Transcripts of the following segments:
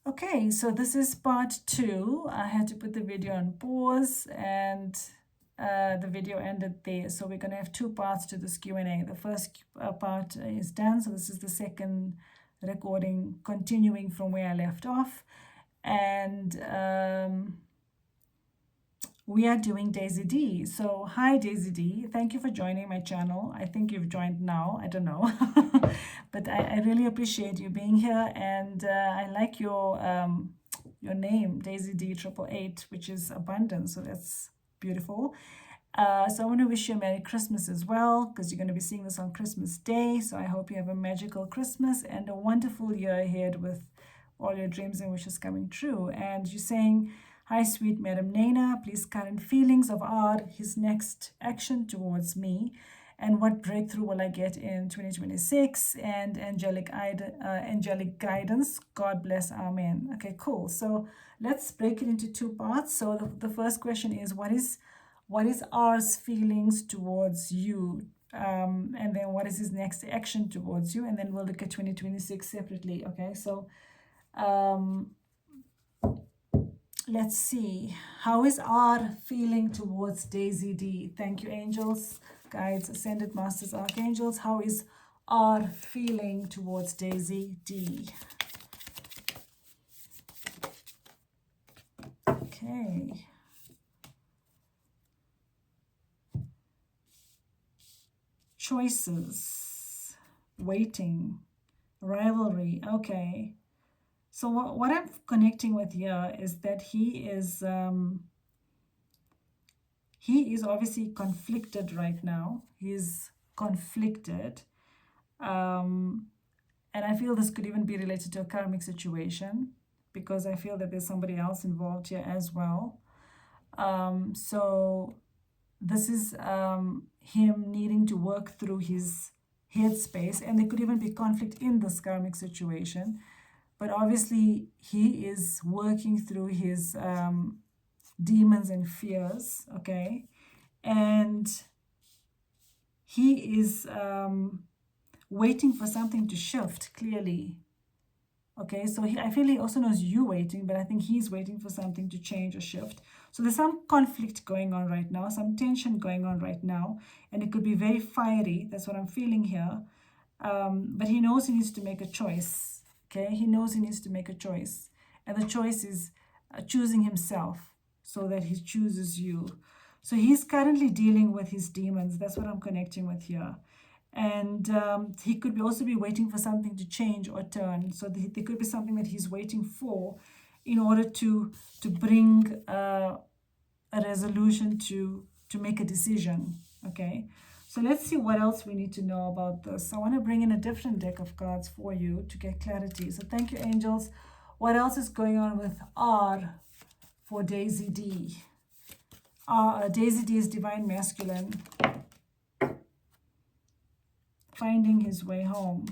Okay, so this is part 2. I had to put the video on pause and the video ended there. So we're going to have 2 parts to this Q&A. The first part is done. So this is the second recording, continuing from where I left off. And we are doing Daisy D. So hi Daisy D, thank you for joining my channel. I think you've joined now, I don't know. But I really appreciate you being here, and I like your name, Daisy D 888, which is abundance, so that's beautiful. So I want to wish you a Merry Christmas as well, because you're going to be seeing this on Christmas Day. So I hope you have a magical Christmas and a wonderful year ahead with all your dreams and wishes coming true. And you're saying, hi, sweet Madam Naina, please current feelings of R, his next action towards me, and what breakthrough will I get in 2026, and angelic guidance. God bless, amen. Okay, cool. So let's break it into 2 parts. So the first question is, what is R's feelings towards you? And then what is his next action towards you? And then we'll look at 2026 separately. Okay, so let's see. How is R feeling towards Daisy D? Thank you, angels, guides, ascended masters, archangels. How is R feeling towards Daisy D? Okay. Choices, waiting, rivalry. Okay. So what I'm connecting with here is that he is obviously conflicted right now. He's conflicted. And I feel this could even be related to a karmic situation, because I feel that there's somebody else involved here as well. So this is him needing to work through his headspace, and there could even be conflict in this karmic situation. But obviously, he is working through his demons and fears, okay? And he is waiting for something to shift, clearly. Okay, so I feel he also knows you waiting, but I think he's waiting for something to change or shift. So there's some conflict going on right now, some tension going on right now, and it could be very fiery. That's what I'm feeling here. But he knows he needs to make a choice. Okay, he knows he needs to make a choice, and the choice is choosing himself, so that he chooses you. So he's currently dealing with his demons. That's what I'm connecting with here. And he could also be waiting for something to change or turn. So there could be something that he's waiting for in order to bring a resolution, to make a decision. Okay, so let's see what else we need to know about this. I want to bring in a different deck of cards for you to get clarity. So thank you, angels. What else is going on with R for Daisy D? Daisy D is divine masculine, finding his way home.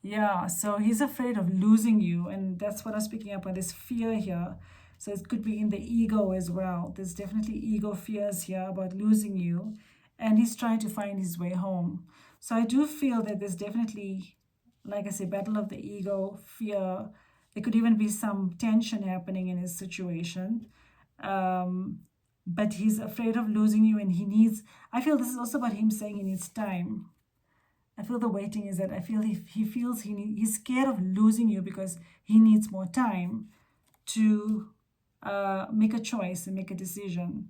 Yeah, so he's afraid of losing you, and that's what I'm speaking up on, this fear here. So it could be in the ego as well. There's definitely ego fears here about losing you, and he's trying to find his way home. So I do feel that there's definitely, like I say, battle of the ego, fear. There could even be some tension happening in his situation. But he's afraid of losing you, and I feel this is also about him saying he needs time. I feel the waiting is that I feel he feels he's scared of losing you, because he needs more time to make a choice and make a decision.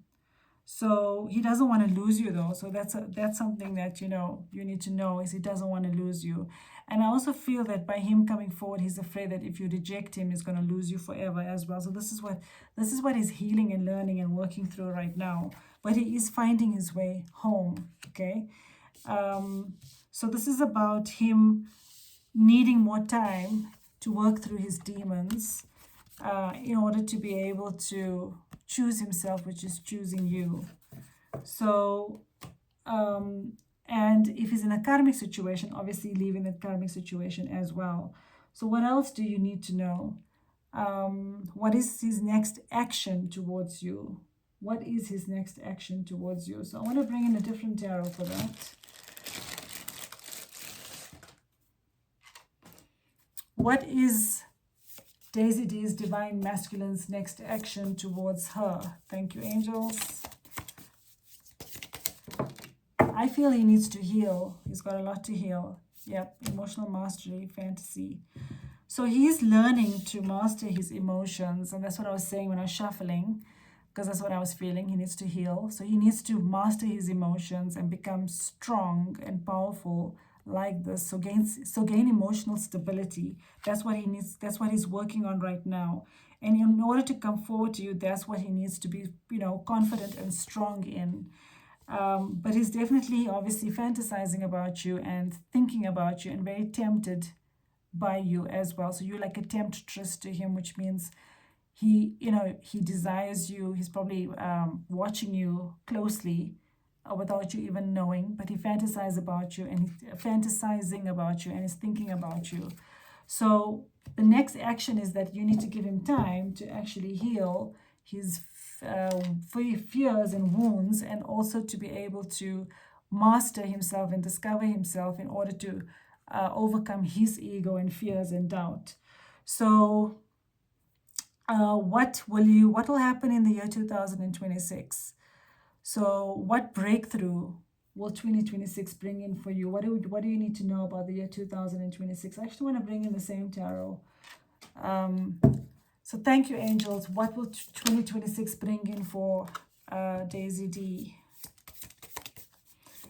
So he doesn't want to lose you, though. So that's something that you need to know, is he doesn't want to lose you. And I also feel that by him coming forward, he's afraid that if you reject him, he's going to lose you forever as well. So this is what he's healing and learning and working through right now. But he is finding his way home. Okay. So this is about him needing more time to work through his demons in order to be able to choose himself, which is choosing you. So, and if he's in a karmic situation, obviously leaving that karmic situation as well. So what else do you need to know? What is his next action towards you? What is his next action towards you? So I want to bring in a different tarot for that. what is Daisy D's divine masculine's next action towards her? Thank you, angels. I feel he needs to heal. He's got a lot to heal. Yep, emotional mastery, fantasy. So he's learning to master his emotions, and that's what I was saying when I was shuffling, because that's what I was feeling. He needs to heal. So he needs to master his emotions and become strong and powerful like this. So gain emotional stability. That's what he needs. That's what he's working on right now. And in order to come forward to you, that's what he needs to be, confident and strong in. But he's definitely, obviously, fantasizing about you and thinking about you and very tempted by you as well. So you're like a temptress to him, which means he desires you. He's probably watching you closely without you even knowing, but he fantasizes about you and he's fantasizing about you and he's thinking about you. So the next action is that you need to give him time to actually heal his fears and wounds, and also to be able to master himself and discover himself in order to overcome his ego and fears and doubt. So what will happen in the year 2026? So what breakthrough will 2026 bring in for you? What do you need to know about the year 2026? I actually want to bring in the same tarot. So thank you, angels. What will 2026 bring in for Daisy D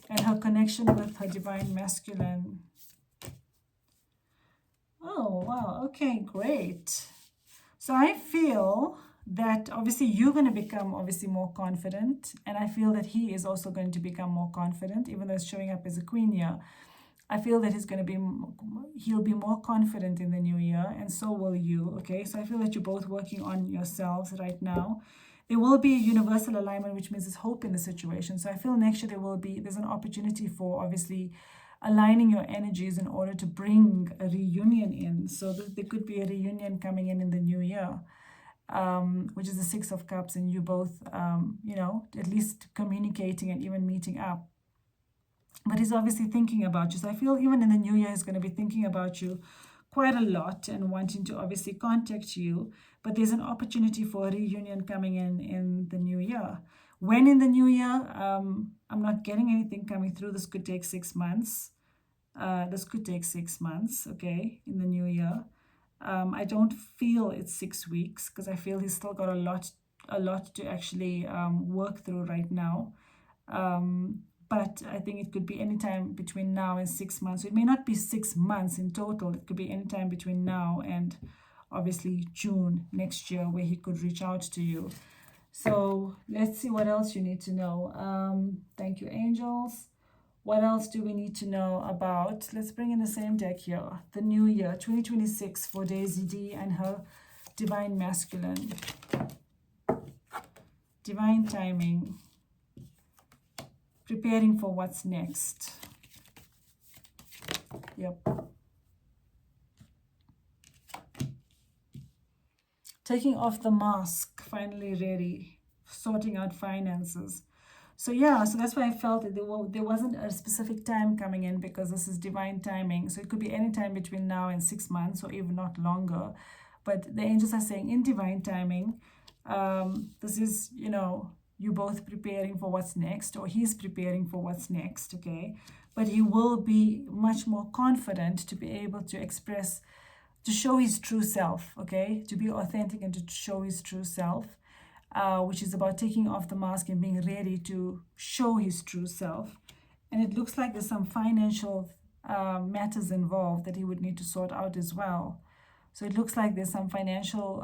and her connection with her divine masculine? Oh, wow. Okay, great. So I feel that obviously you're going to become obviously more confident, and I feel that he is also going to become more confident, even though it's showing up as a queen here. I feel that he'll be more confident in the new year, and so will you. Okay, so I feel that you're both working on yourselves right now. There will be a universal alignment, which means there's hope in the situation. So I feel next year there's an opportunity for obviously aligning your energies in order to bring a reunion in. So there could be a reunion coming in the new year, which is the Six of Cups, and you both, at least communicating and even meeting up. But he's obviously thinking about you. So I feel even in the new year, he's going to be thinking about you quite a lot and wanting to obviously contact you. But there's an opportunity for a reunion coming in the new year. When in the new year, I'm not getting anything coming through. This could take 6 months. Okay, in the new year. I don't feel it's 6 weeks because I feel he's still got a lot to actually work through right now. But I think it could be any time between now and 6 months. So it may not be 6 months in total. It could be any time between now and obviously June next year where he could reach out to you. So let's see what else you need to know. Thank you, angels. What else do we need to know about? Let's bring in the same deck here. The new year, 2026 for Daisy D and her divine masculine. Divine timing. Preparing for what's next. Yep. Taking off the mask, finally ready. Sorting out finances. So yeah, so that's why I felt that there wasn't a specific time coming in, because this is divine timing. So it could be any time between now and 6 months, or even not longer. But the angels are saying in divine timing, this is, you both preparing for what's next, or he's preparing for what's next, okay? But he will be much more confident to be able to express, to show his true self, okay? To be authentic and to show his true self, which is about taking off the mask and being ready to show his true self. And it looks like there's some financial matters involved that he would need to sort out as well. So it looks like there's some financial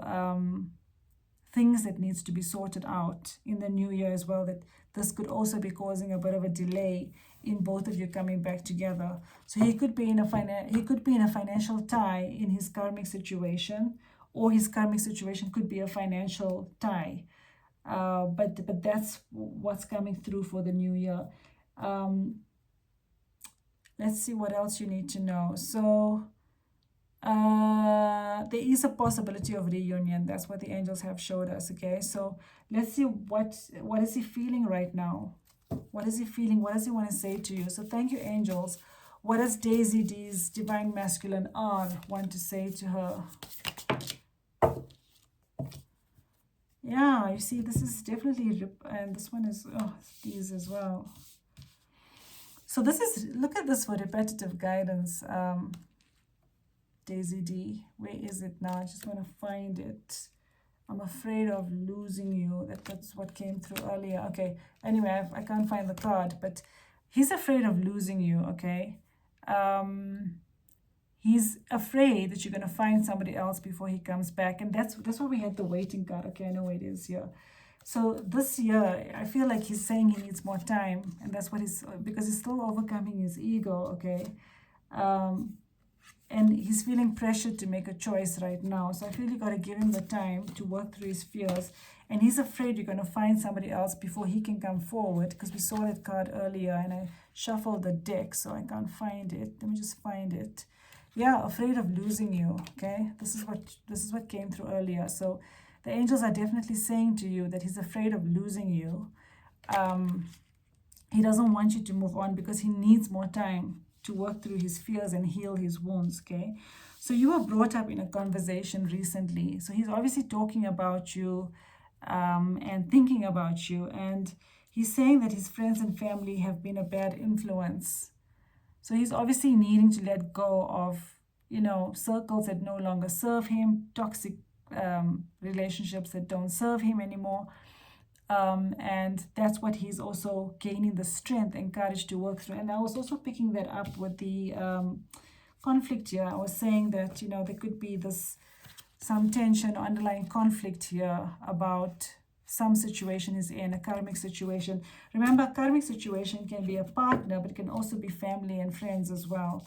things that needs to be sorted out in the new year as well, that this could also be causing a bit of a delay in both of you coming back together. So he could be in a financial tie in his karmic situation, or his karmic situation could be a financial tie. But that's what's coming through for the new year. Let's see what else you need to know. So there is a possibility of reunion. That's what the angels have showed us. Okay, so let's see what is he feeling right now. What is he feeling? What does he want to say to you? So thank you, angels. What does Daisy D's divine masculine R want to say to her? Yeah, you see, this is definitely, and this one is, oh, these as well. So this is, look at this for repetitive guidance. Daisy D, where is it now? I just want to find it. I'm afraid of losing you. That's what came through earlier. Okay, anyway, I can't find the card, but he's afraid of losing you, okay? He's afraid that you're going to find somebody else before he comes back. And that's why we had the waiting card. Okay, I know where it is here. So this year, I feel like he's saying he needs more time. And that's what he's, because he's still overcoming his ego, okay? And he's feeling pressured to make a choice right now. So I feel you got to give him the time to work through his fears. And he's afraid you're going to find somebody else before he can come forward, because we saw that card earlier and I shuffled the deck, so I can't find it. Let me just find it. Yeah, afraid of losing you, okay? This is what came through earlier. So the angels are definitely saying to you that he's afraid of losing you. He doesn't want you to move on because he needs more time to work through his fears and heal his wounds, okay? So you were brought up in a conversation recently. So he's obviously talking about you and thinking about you. And he's saying that his friends and family have been a bad influence. So he's obviously needing to let go of, circles that no longer serve him, toxic relationships that don't serve him anymore. And that's what he's also gaining the strength and courage to work through. And I was also picking that up with the conflict here. I was saying that, there could be some tension or underlying conflict here about some situation is in, a karmic situation. Remember, a karmic situation can be a partner, but it can also be family and friends as well.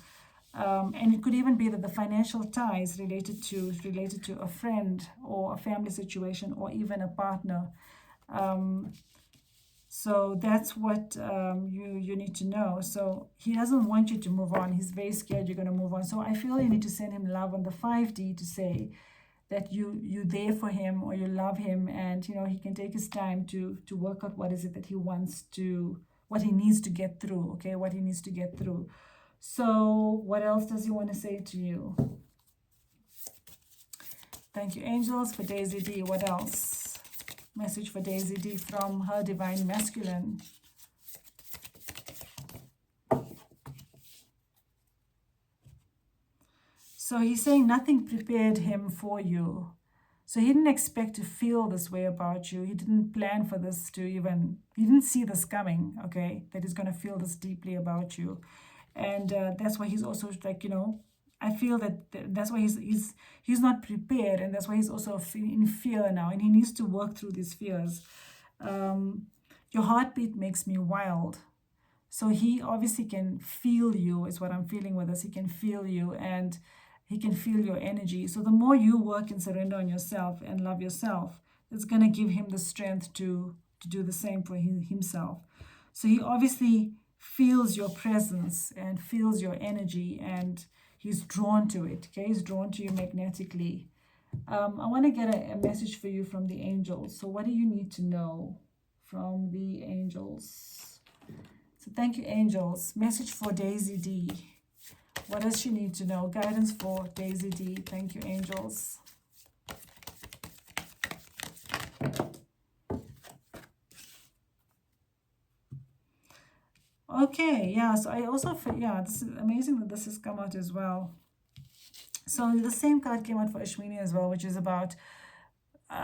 And it could even be that the financial ties related to a friend or a family situation or even a partner. So that's what you need to know. So he doesn't want you to move on. He's very scared you're going to move on. So I feel you need to send him love on the 5D to say that you're there for him or you love him, and he can take his time to work out what is it that he wants to, what he needs to get through, okay, what he needs to get through. So what else does he want to say to you? Thank you, angels, for Daisy D. What else? Message for Daisy D from her divine masculine. So he's saying nothing prepared him for you. So he didn't expect to feel this way about you. He didn't plan for this he didn't see this coming, okay, that he's going to feel this deeply about you. And that's why he's also like, I feel that's why he's not prepared, and that's why he's also in fear now, and he needs to work through these fears. Your heartbeat makes me wild. So he obviously can feel you, is what I'm feeling with this. He can feel you, and he can feel your energy. So the more you work and surrender on yourself and love yourself, it's going to give him the strength to do the same for himself. So he obviously feels your presence and feels your energy, and he's drawn to it, okay? He's drawn to you magnetically. I want to get a message for you from the angels. So what do you need to know from the angels? So thank you, angels. Message for Daisy D. What does she need to know? Guidance for Daisy D. Thank you, angels. Okay, yeah, so I also, this is amazing that this has come out as well. So the same card came out for Ashwini as well, which is about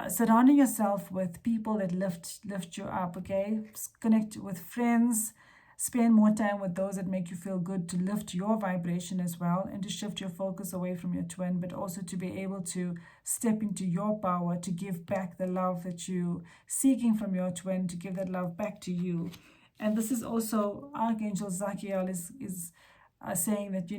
surrounding yourself with people that lift you up, okay? Connect with friends, spend more time with those that make you feel good, to lift your vibration as well, and to shift your focus away from your twin, but also to be able to step into your power, to give back the love that you're seeking from your twin, to give that love back to you. And this is also Archangel Zachiel is saying that,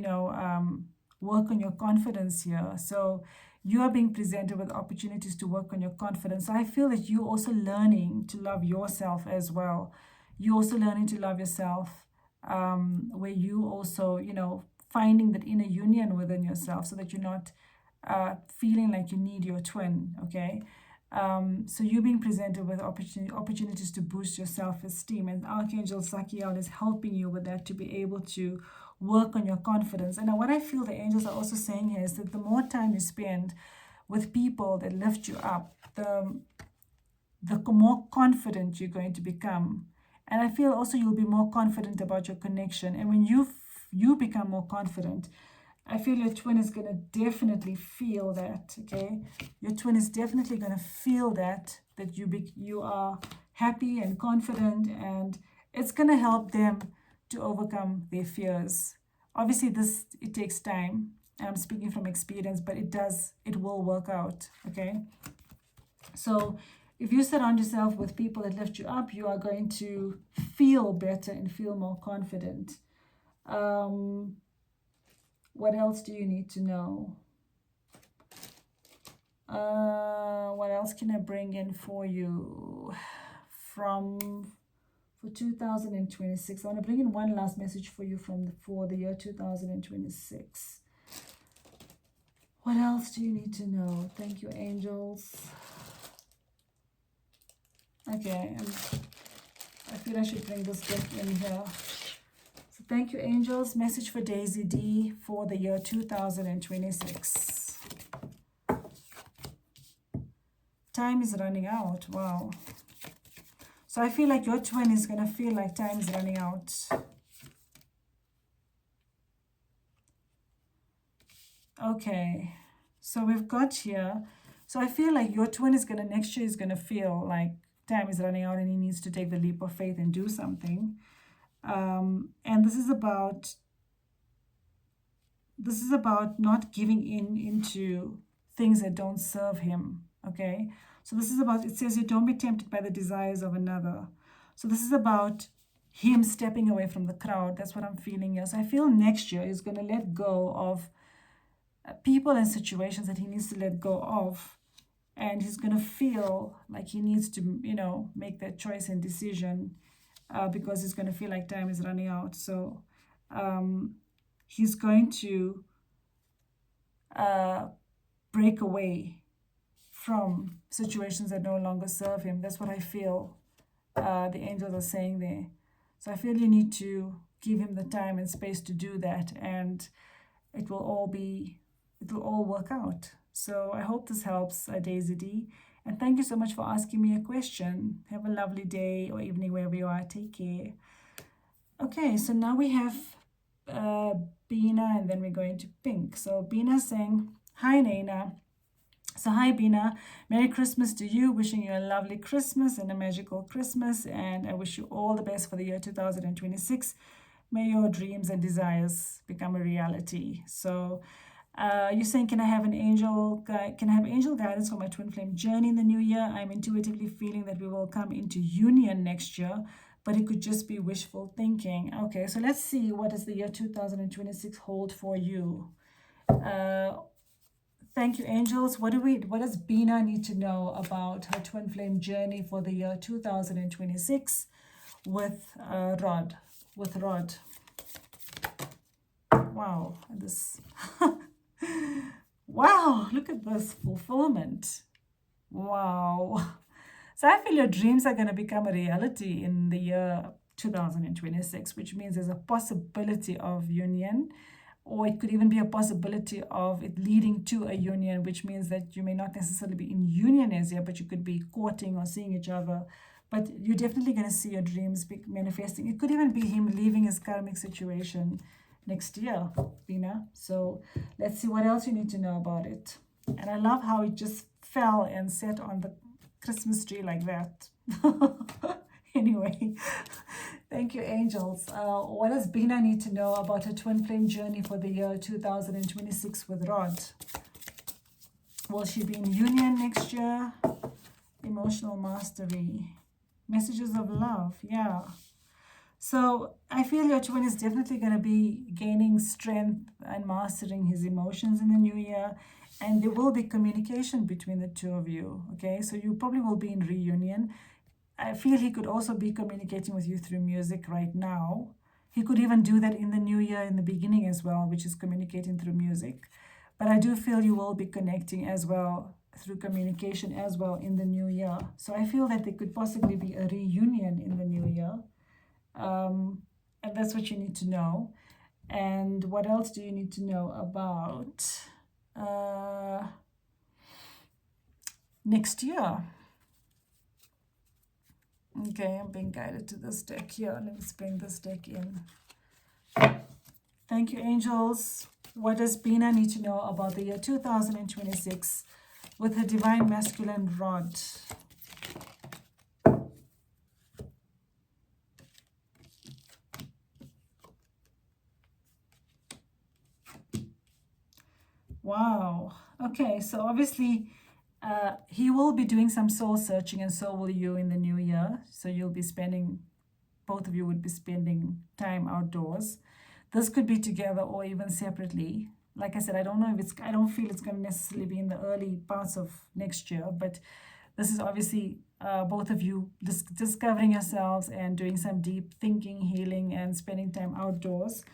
work on your confidence here. So you are being presented with opportunities to work on your confidence. So I feel that you're also learning to love yourself as well. You're also learning to love yourself, where you also, finding that inner union within yourself, so that you're not feeling like you need your twin, okay? So you're being presented with opportunities to boost your self-esteem, and Archangel Zachiel is helping you with that, to be able to work on your confidence. And what I feel the angels are also saying here is that the more time you spend with people that lift you up, the more confident you're going to become. And I feel also you'll be more confident about your connection. And when you become more confident, I feel your twin is going to definitely feel that, okay? Your twin is definitely going to feel that you are happy and confident, and it's going to help them to overcome their fears. Obviously, it takes time. I'm speaking from experience, but it will work out, okay? So if you surround yourself with people that lift you up, you are going to feel better and feel more confident. What else do you need to know? What else can I bring in for you for 2026? I want to bring in one last message for you for the year 2026. What else do you need to know? Thank you, angels. Okay, I feel I should bring this deck in here. So thank you, angels. Message for Daisy D for the year 2026. Time is running out. Wow. So I feel like your twin is going to feel like time is running out. Okay. So we've got here. So I feel like your twin is next year is going to feel like time is running out and he needs to take the leap of faith and do something. And this is about not giving into things that don't serve him, okay? So this is about, it says, you don't be tempted by the desires of another. So this is about him stepping away from the crowd. That's what I'm feeling here. So I feel next year he's going to let go of people and situations that he needs to let go of. And he's going to feel like he needs to, make that choice and decision because he's going to feel like time is running out. So he's going to break away from situations that no longer serve him. That's what I feel the angels are saying there. So I feel you need to give him the time and space to do that, and it will all work out. So I hope this helps, Daisy D. And thank you so much for asking me a question. Have a lovely day or evening wherever you are. Take care. Okay, so now we have Beena, and then we're going to Pink. So Beena saying, hi, Naina. So hi, Beena. Merry Christmas to you. Wishing you a lovely Christmas and a magical Christmas. And I wish you all the best for the year 2026. May your dreams and desires become a reality. So you're saying, can I have angel guidance for my twin flame journey in the new year? I'm intuitively feeling that we will come into union next year, but it could just be wishful thinking. Okay, so let's see, what does the year 2026 hold for you? Thank you, angels. What does Beena need to know about her twin flame journey for the year 2026 with Rod? Wow, this wow, look at this fulfillment. Wow. So I feel your dreams are going to become a reality in the year 2026, which means there's a possibility of union, or it could even be a possibility of it leading to a union, which means that you may not necessarily be in union as yet, but you could be courting or seeing each other. But you're definitely going to see your dreams manifesting. It could even be him leaving his karmic situation next year, Beena. So let's see what else you need to know about it. And I love how it just fell and sat on the Christmas tree like that. Anyway, thank you, angels. What does Beena need to know about her twin flame journey for the year 2026 with Rod? Will she be in union next year? Emotional mastery. Messages of love. Yeah. So I feel your twin is definitely going to be gaining strength and mastering his emotions in the new year. And there will be communication between the two of you. Okay, so you probably will be in reunion. I feel he could also be communicating with you through music right now. He could even do that in the new year in the beginning as well, which is communicating through music. But I do feel you will be connecting as well through communication as well in the new year. So I feel that there could possibly be a reunion in the new year. And that's what you need to know. And what else do you need to know about next year? Okay, I'm being guided to this deck here. Let me bring this deck in. Thank you, angels. What does Beena need to know about the year 2026 with her divine masculine rod? Wow. Okay, so obviously he will be doing some soul searching, and so will you in the new year. So you'll be spending, both of you would be spending time outdoors. This could be together or even separately. Like I said, I don't know if it's, I don't feel it's going to necessarily be in the early parts of next year, but this is obviously both of you discovering yourselves and doing some deep thinking, healing, and spending time outdoors.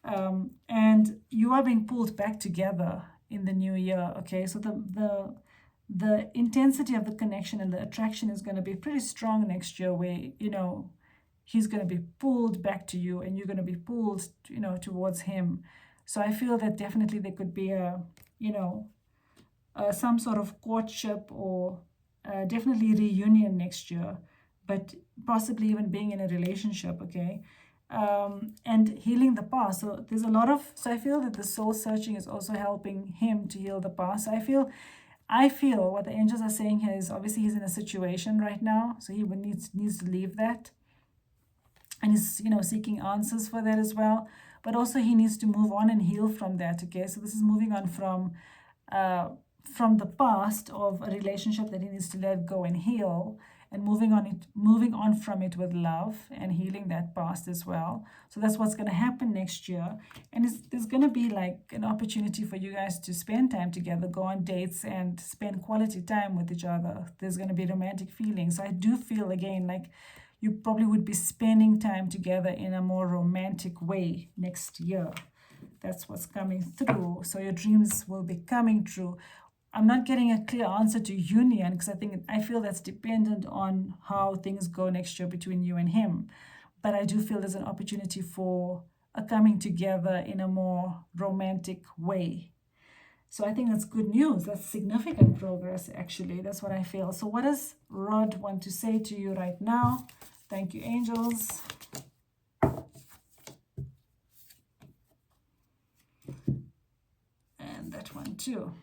And you are being pulled back together in the new year. Okay, so the intensity of the connection and the attraction is going to be pretty strong next year, where he's going to be pulled back to you and you're going to be pulled towards him. So I feel that definitely there could be a some sort of courtship or definitely reunion next year, but possibly even being in a relationship. Okay, and healing the past. So there's a lot of, so I feel that the soul searching is also helping him to heal the past. So I feel what the angels are saying here is, obviously he's in a situation right now, so he needs to leave that, and he's seeking answers for that as well. But also he needs to move on and heal from that. Okay, so this is moving on from the past of a relationship that he needs to let go and heal, and moving on from it with love and healing that past as well. So that's what's going to happen next year. And there's going to be like an opportunity for you guys to spend time together, go on dates and spend quality time with each other. There's going to be romantic feelings. So I do feel, again, like you probably would be spending time together in a more romantic way next year. That's what's coming through. So your dreams will be coming true. I'm not getting a clear answer to union, because I feel that's dependent on how things go next year between you and him. But I do feel there's an opportunity for a coming together in a more romantic way. So I think that's good news. That's significant progress, actually. That's what I feel. So what does Rod want to say to you right now? Thank you, angels. And that one too.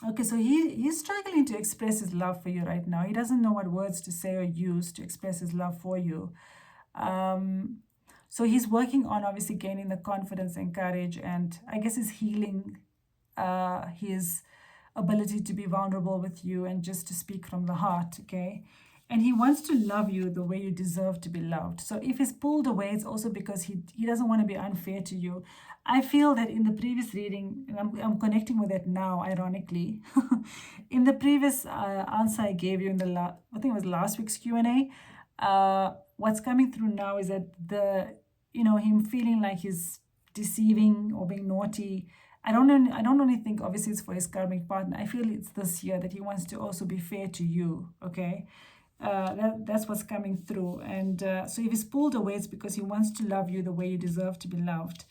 Okay, so he's struggling to express his love for you right now. He doesn't know what words to say or use to express his love for you. So he's working on obviously gaining the confidence and courage, and I guess he's healing his ability to be vulnerable with you and just to speak from the heart, okay? And he wants to love you the way you deserve to be loved. So if he's pulled away, it's also because he doesn't want to be unfair to you. I feel that in the previous reading, and I'm connecting with it now, ironically, in the previous answer I gave you in I think it was last week's Q&A, what's coming through now is that him feeling like he's deceiving or being naughty. I don't only think obviously it's for his karmic partner. I feel it's this year that he wants to also be fair to you, okay? That's what's coming through. And so if he's pulled away, it's because he wants to love you the way you deserve to be loved.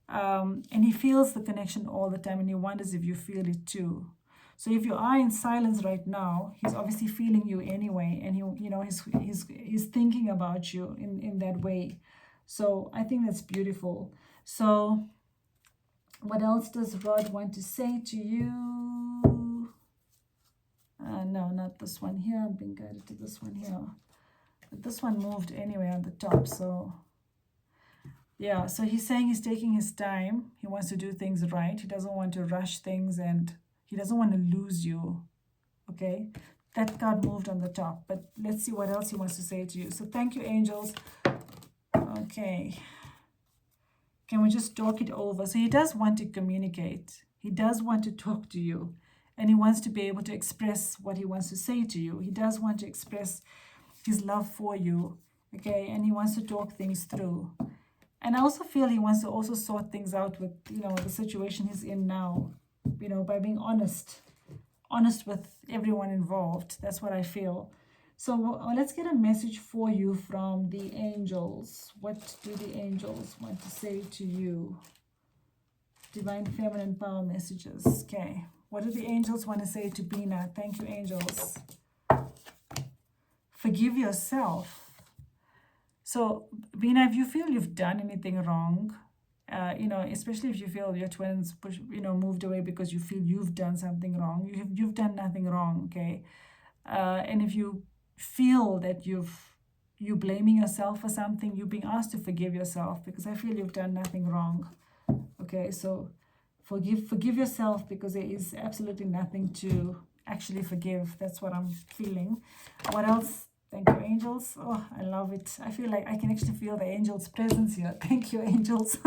And he feels the connection all the time, and he wonders if you feel it too. So if you are in silence right now, he's obviously feeling you anyway, and he's thinking about you in that way. So I think that's beautiful. So what else does Rod want to say to you? No, not this one here. I'm being guided to this one here. But this one moved anyway on the top, so yeah, so he's saying he's taking his time. He wants to do things right. He doesn't want to rush things, and he doesn't want to lose you, okay? That card moved on the top, but let's see what else he wants to say to you. So thank you, angels. Okay. Can we just talk it over? So he does want to communicate. He does want to talk to you, and he wants to be able to express what he wants to say to you. He does want to express his love for you, okay? And he wants to talk things through. And I also feel he wants to also sort things out with, the situation he's in now, by being honest with everyone involved. That's what I feel. So let's get a message for you from the angels. What do the angels want to say to you? Divine feminine power messages. Okay. What do the angels want to say to Beena? Thank you, angels. Forgive yourself. So, Beena, if you feel you've done anything wrong, especially if you feel your twins moved away because you feel you've done something wrong, you've done nothing wrong, okay? And if you feel that you blaming yourself for something, you're being asked to forgive yourself, because I feel you've done nothing wrong. Okay, so forgive yourself, because there is absolutely nothing to actually forgive. That's what I'm feeling. What else? Thank you, angels. Oh, I love it. I feel like I can actually feel the angels' presence here. Thank you, angels.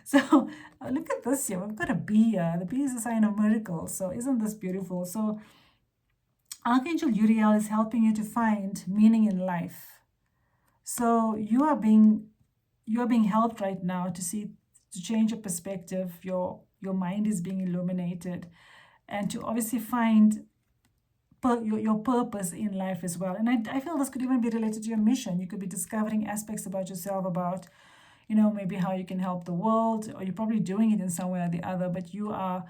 So look at this here. We've got a bee here. The bee is a sign of miracles. So isn't this beautiful? So Archangel Uriel is helping you to find meaning in life. So you are being helped right now to change your perspective. Your mind is being illuminated, and to obviously find your purpose in life as well. And I feel this could even be related to your mission. You could be discovering aspects about yourself, about maybe how you can help the world, or you're probably doing it in some way or the other, but you are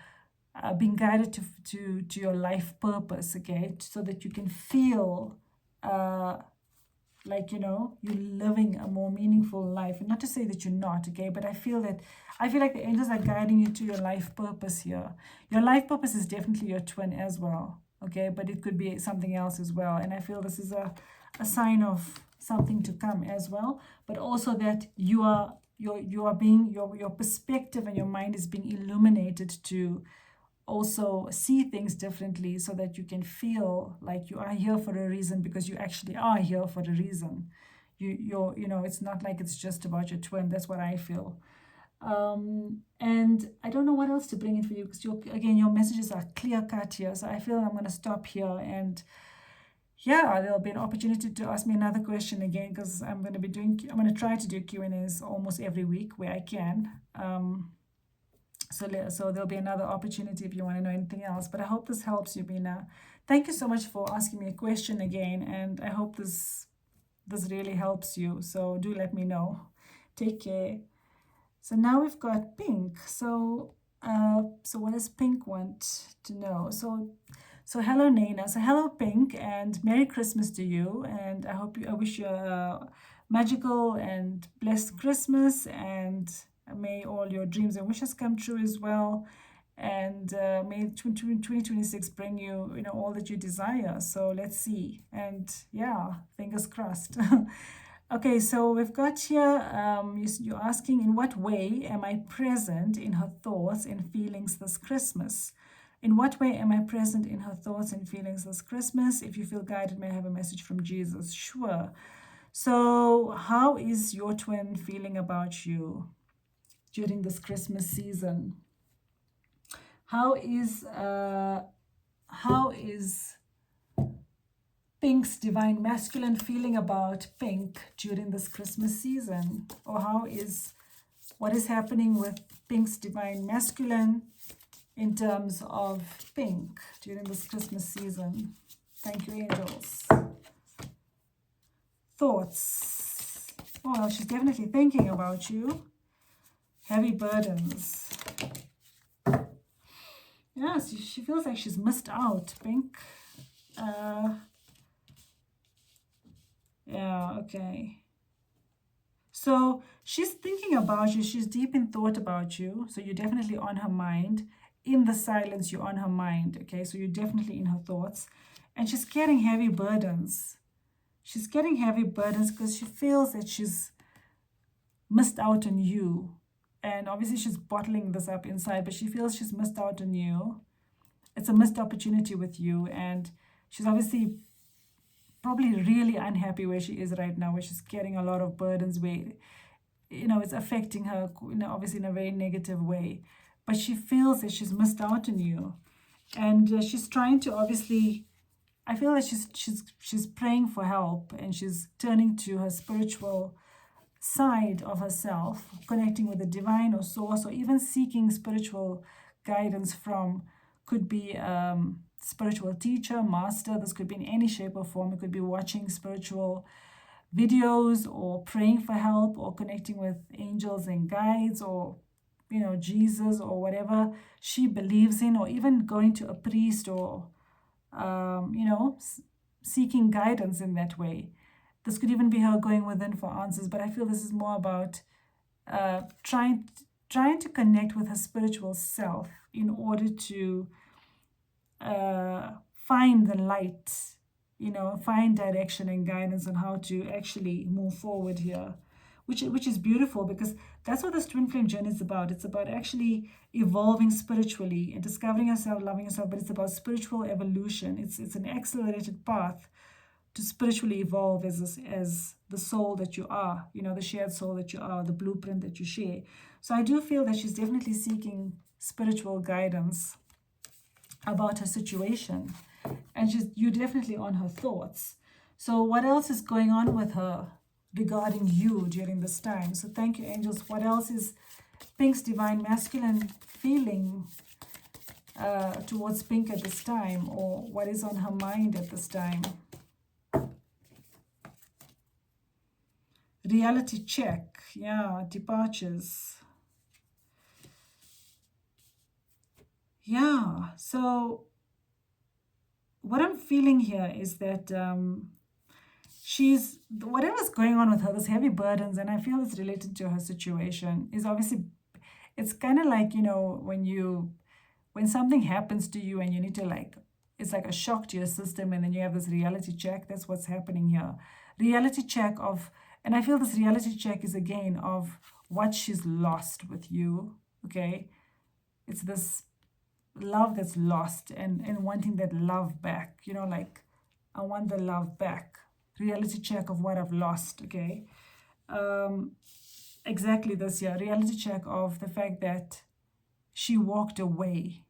being guided to your life purpose, okay, so that you can feel like you're living a more meaningful life. And not to say that you're not, okay, but I feel like the angels are guiding you to your life purpose here. Your life purpose is definitely your twin as well, okay, but it could be something else as well. And I feel this is a sign of something to come as well, but also that you are being your perspective and your mind is being illuminated to also see things differently, so that you can feel like you are here for a reason, because you actually are here for a reason. It's not like it's just about your twin. That's what I feel. And I don't know what else to bring in for you, because your messages are clear cut here. So I feel I'm going to stop here, and yeah, there'll be an opportunity to ask me another question again, because I'm going to try to do Q&As almost every week where I can. So there'll be another opportunity if you want to know anything else. But I hope this helps you, Beena. Thank you so much for asking me a question again, and I hope this really helps you. So do let me know. Take care. So now we've got Pink. So what does Pink want to know? So hello, Naina. So hello, Pink, and Merry Christmas to you. And I wish you a magical and blessed Christmas, and may all your dreams and wishes come true as well. And may 2026 bring you, all that you desire. So let's see. And yeah, fingers crossed. Okay, so we've got here, you're asking, in what way am I present in her thoughts and feelings this Christmas? In what way am I present in her thoughts and feelings this Christmas? If you feel guided, may I have a message from Jesus? Sure. So how is your twin feeling about you during this Christmas season? How is Pink's divine masculine feeling about Pink during this Christmas season? Or what is happening with Pink's divine masculine in terms of Pink during this Christmas season? Thank you, angels. Thoughts. Well, she's definitely thinking about you. Heavy burdens. Yeah, she feels like she's missed out, Pink. Yeah, okay. So she's thinking about you. She's deep in thought about you. So you're definitely on her mind. In the silence, you're on her mind. Okay, so you're definitely in her thoughts. And she's carrying heavy burdens. She's carrying heavy burdens because she feels that she's missed out on you. And obviously she's bottling this up inside, but she feels she's missed out on you. It's a missed opportunity with you. And she's obviously probably really unhappy where she is right now, where she's carrying a lot of burdens, where it's affecting her, obviously in a very negative way. But she feels that she's missed out on you, and she's trying to obviously. I feel that she's praying for help, and she's turning to her spiritual side of herself, connecting with the divine or source, or even seeking spiritual guidance from could be spiritual teacher, master. This could be in any shape or form. It could be watching spiritual videos or praying for help or connecting with angels and guides or, Jesus or whatever she believes in, or even going to a priest or, seeking guidance in that way. This could even be her going within for answers, but I feel this is more about trying to connect with her spiritual self in order to find the light, find direction and guidance on how to actually move forward here, which is beautiful, because that's what this twin flame journey is about. It's about actually evolving spiritually and discovering yourself, loving yourself, but it's about spiritual evolution. It's an accelerated path to spiritually evolve as the soul that you are, the shared soul that you are, the blueprint that you share. So I do feel that she's definitely seeking spiritual guidance about her situation, and you're definitely on her thoughts. So what else is going on with her regarding you during this time? So thank you, angels. What else is Pink's divine masculine feeling towards Pink at this time, or what is on her mind at this time? Reality check. Yeah, departures. Yeah, so what I'm feeling here is that she's, whatever's going on with her, those heavy burdens, and I feel it's related to her situation, is obviously, it's kind of like, when something happens to you and you need to it's like a shock to your system, and then you have this reality check. That's what's happening here. Reality check of, and I feel this reality check is again of what she's lost with you, okay? It's this love that's lost, and wanting that love back, I want the love back. Reality check of what I've lost, okay? Exactly this year. Reality check of the fact that she walked away,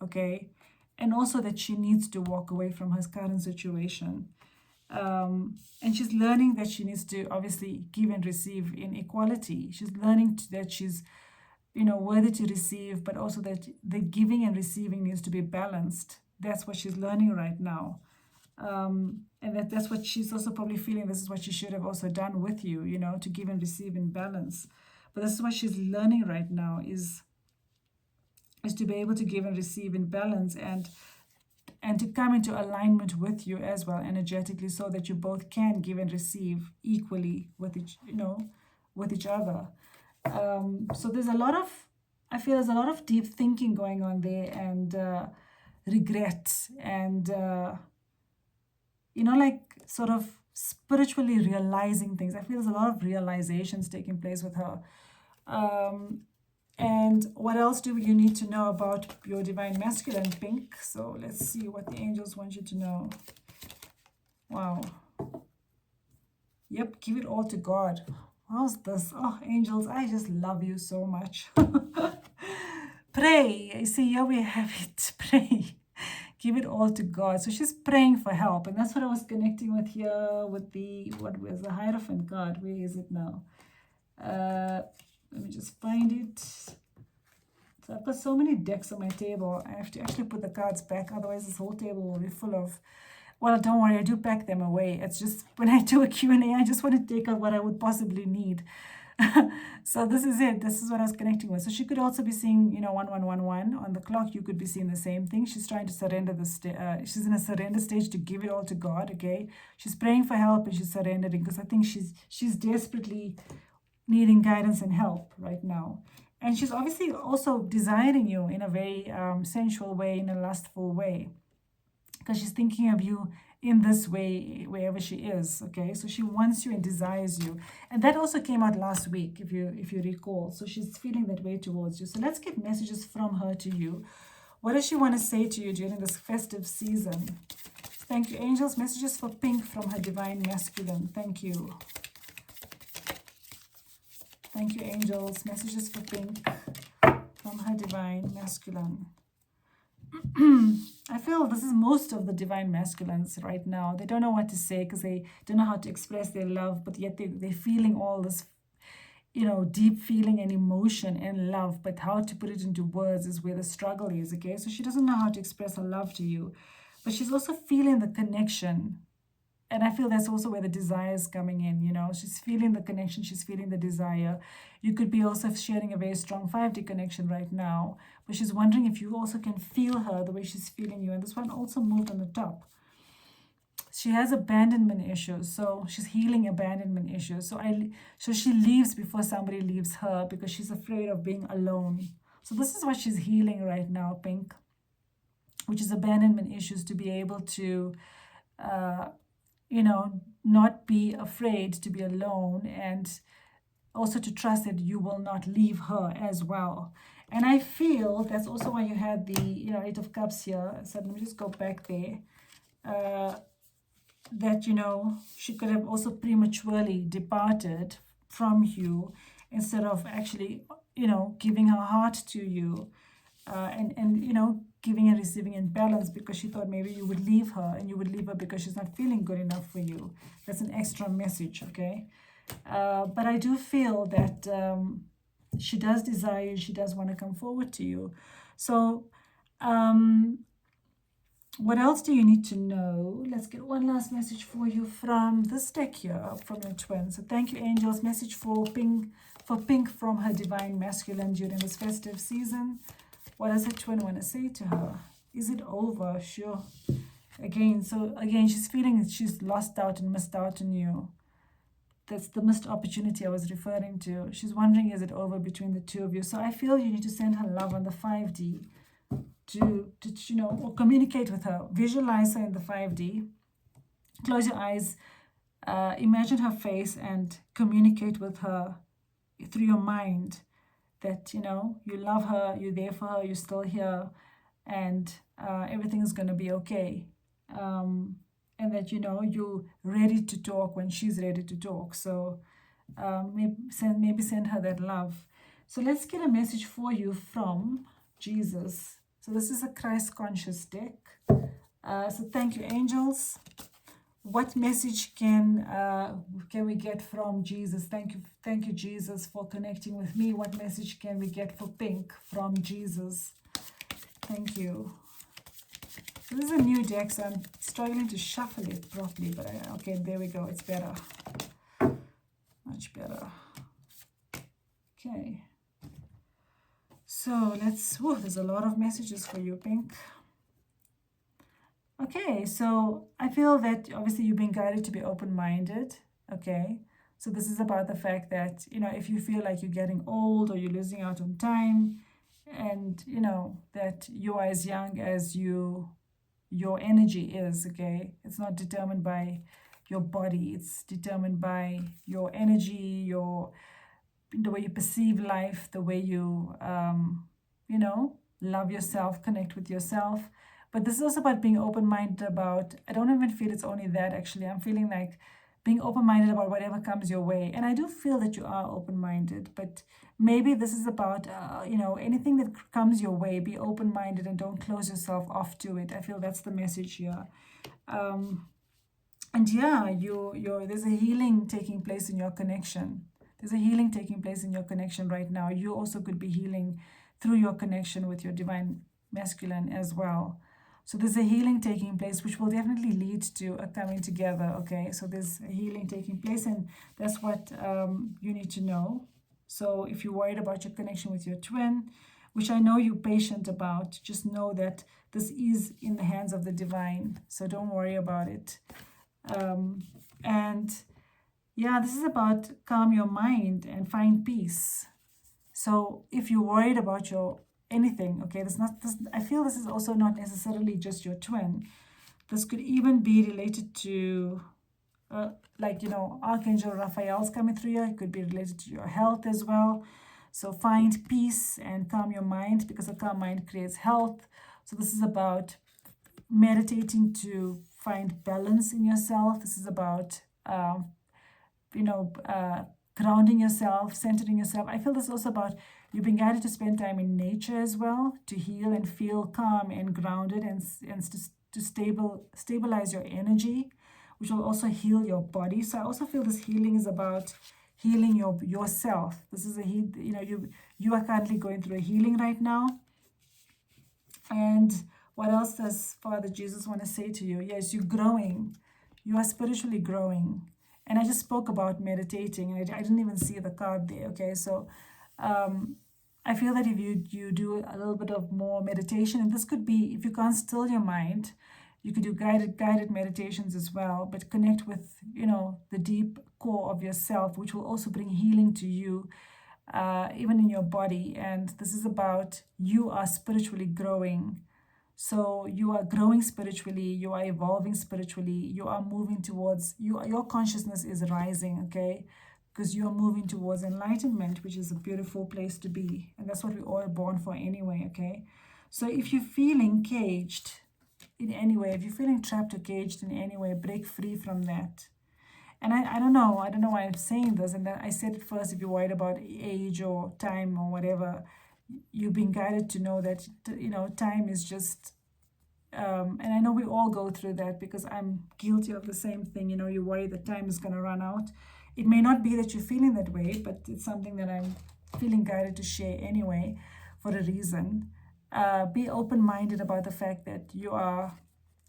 okay? And also that she needs to walk away from her current situation. And she's learning that she needs to obviously give and receive in equality. She's learning that she's, worthy to receive, but also that the giving and receiving needs to be balanced. That's what she's learning right now. And that's what she's also probably feeling. This is what she should have also done with you, to give and receive in balance. But this is what she's learning right now, is to be able to give and receive in balance, and to come into alignment with you as well energetically, so that you both can give and receive equally with each other. So there's I feel there's a lot of deep thinking going on there, and regret, and sort of spiritually realizing things. I feel there's a lot of realizations taking place with her. And what else do you need to know about your divine masculine, Pink? So let's see what the angels want you to know. Wow. Yep, give it all to God. How's this? Oh, angels, I just love you so much. Pray. You see, here we have it. Pray. Give it all to God. So she's praying for help. And that's what I was connecting with here with what was the Hierophant card. Where is it now? Let me just find it. So I've got so many decks on my table. I have to actually put the cards back. Otherwise, this whole table will be full of... Well, don't worry, I do pack them away. It's just when I do a Q&A, I just want to take out what I would possibly need. So this is it. This is what I was connecting with. So she could also be seeing, 1111 on the clock. You could be seeing the same thing. She's trying to surrender she's in a surrender stage to give it all to God, okay? She's praying for help and she's surrendering, because I think she's desperately needing guidance and help right now. And she's obviously also desiring you in a very sensual way, in a lustful way, because she's thinking of you in this way wherever she is, okay? So she wants you and desires you. And that also came out last week, if you recall. So she's feeling that way towards you. So let's get messages from her to you. What does she want to say to you during this festive season? Thank you, angels. Messages for Pink from her divine masculine. Thank you. Thank you, angels. Messages for Pink from her divine masculine. I feel this is most of the divine masculines right now. They don't know what to say because they don't know how to express their love, but yet they're feeling all this deep feeling and emotion and love, but how to put it into words is where the struggle is, okay? So she doesn't know how to express her love to you, but she's also feeling the connection. And I feel that's also where the desire is coming in, she's feeling the connection, she's feeling the desire. You could be also sharing a very strong 5D connection right now, but she's wondering if you also can feel her the way she's feeling you. And this one also moved on the top. She has abandonment issues, so she's healing abandonment issues. So she leaves before somebody leaves her because she's afraid of being alone. So this is what she's healing right now, Pink, which is abandonment issues, to be able to not be afraid to be alone, and also to trust that you will not leave her as well. And I feel that's also why you had the 8 of Cups here. So let me just go back there. That she could have also prematurely departed from you instead of actually giving her heart to you, and giving and receiving in balance, because she thought maybe you would leave her, and you would leave her because she's not feeling good enough for you. That's an extra message, okay? But I do feel that she does desire you, she does want to come forward to you. So what else do you need to know? Let's get one last message for you from this deck here, from your twin. So thank you, angels. Message for Pink from her divine masculine during this festive season. What does her twin want to say to her? Is it over? Sure. Again, she's feeling that she's lost out and missed out on you. That's the missed opportunity I was referring to. She's wondering, is it over between the two of you? So I feel you need to send her love on the 5D. To or communicate with her. Visualize her in the 5D. Close your eyes, imagine her face, and communicate with her through your mind that you love her, you're there for her, you're still here, and everything is going to be okay, and that you're ready to talk when she's ready to talk. So maybe send her that love. So let's get a message for you from Jesus. So this is a Christ conscious deck. So thank you, angels. What message can we get from Jesus? Thank you, Jesus, for connecting with me. What message can we get for Pink from Jesus? Thank you. So this is a new deck, so I'm struggling to shuffle it properly, but okay, there we go. It's better, much better. Okay. So there's a lot of messages for you, Pink. Okay, so I feel that obviously you've been guided to be open-minded, okay? So this is about the fact that, if you feel like you're getting old or you're losing out on time, and, that you are as young as your energy is, okay? It's not determined by your body. It's determined by your energy, the way you perceive life, the way you, love yourself, connect with yourself. But this is also about being open-minded about, I don't even feel it's only that, actually. I'm feeling like being open-minded about whatever comes your way. And I do feel that you are open-minded, but maybe this is about, anything that comes your way, be open-minded and don't close yourself off to it. I feel that's the message here. And yeah, there's a healing taking place in your connection. There's a healing taking place in your connection right now. You also could be healing through your connection with your divine masculine as well. So there's a healing taking place, which will definitely lead to a coming together, okay? So there's a healing taking place, and that's what you need to know. So if you're worried about your connection with your twin, which I know you're patient about, just know that this is in the hands of the divine. So don't worry about it. And yeah, this is about calm your mind and find peace. So if you're worried about anything, okay, I feel this is also not necessarily just your twin. This could even be related to, Archangel Raphael's coming through here. It could be related to your health as well. So find peace and calm your mind, because a calm mind creates health. So this is about meditating to find balance in yourself. This is about grounding yourself, centering yourself. I feel this is also about you've been guided to spend time in nature as well, to heal and feel calm and grounded, and to stabilize your energy, which will also heal your body. So I also feel this healing is about healing yourself. This is you are currently going through a healing right now. And what else does Father Jesus want to say to you? Yes, you're growing. You are spiritually growing. And I just spoke about meditating, and I didn't even see the card there. Okay, so I feel that if you do a little bit of more meditation, and this could be, if you can't still your mind, you could do guided meditations as well, but connect with, the deep core of yourself, which will also bring healing to you, even in your body. And this is about, you are spiritually growing. So you are growing spiritually, you are evolving spiritually, you are moving towards, your consciousness is rising, okay? Because you are moving towards enlightenment, which is a beautiful place to be. And that's what we're all born for anyway, okay? So if you're feeling caged in any way, if you're feeling trapped or caged in any way, break free from that. And I don't know why I'm saying this. And I said it first, if you're worried about age or time or whatever, you've been guided to know that, time is just, and I know we all go through that, because I'm guilty of the same thing. You worry that time is going to run out. It may not be that you're feeling that way, but it's something that I'm feeling guided to share anyway, for a reason. Be open-minded about the fact that you are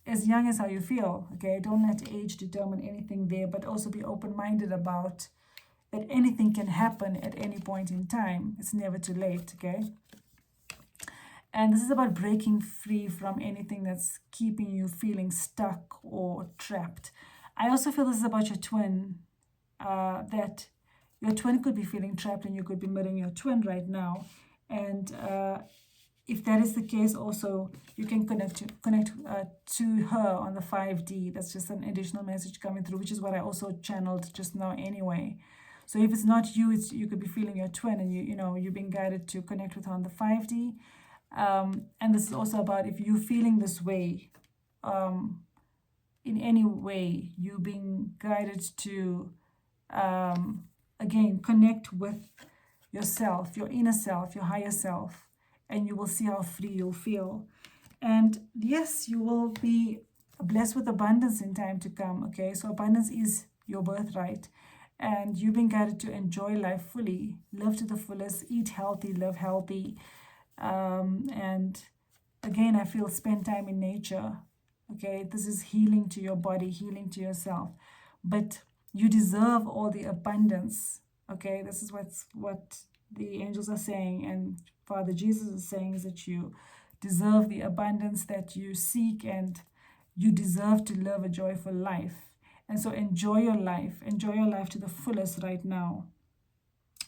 as young as how you feel, okay? Don't let age determine anything there, but also be open-minded about that anything can happen at any point in time. It's never too late, okay? And this is about breaking free from anything that's keeping you feeling stuck or trapped. I also feel this is about your twin, that your twin could be feeling trapped, and you could be mirroring your twin right now. And if that is the case, also you can connect to her on the 5D. That's just an additional message coming through, which is what I also channeled just now anyway. So if it's not you, you could be feeling your twin, and you're being guided to connect with her on the 5D. And this is also about, if you're feeling this way, in any way, you being guided to, again, connect with yourself, your inner self, your higher self, and you will see how free you'll feel. And yes, you will be blessed with abundance in time to come, okay? So abundance is your birthright, and you've been guided to enjoy life fully, live to the fullest, eat healthy, live healthy. And again, I feel spend time in nature, okay? This is healing to your body, healing to yourself. But you deserve all the abundance, okay? This is what the angels are saying, and Father Jesus is saying, is that you deserve the abundance that you seek, and you deserve to live a joyful life. And so enjoy your life to the fullest right now,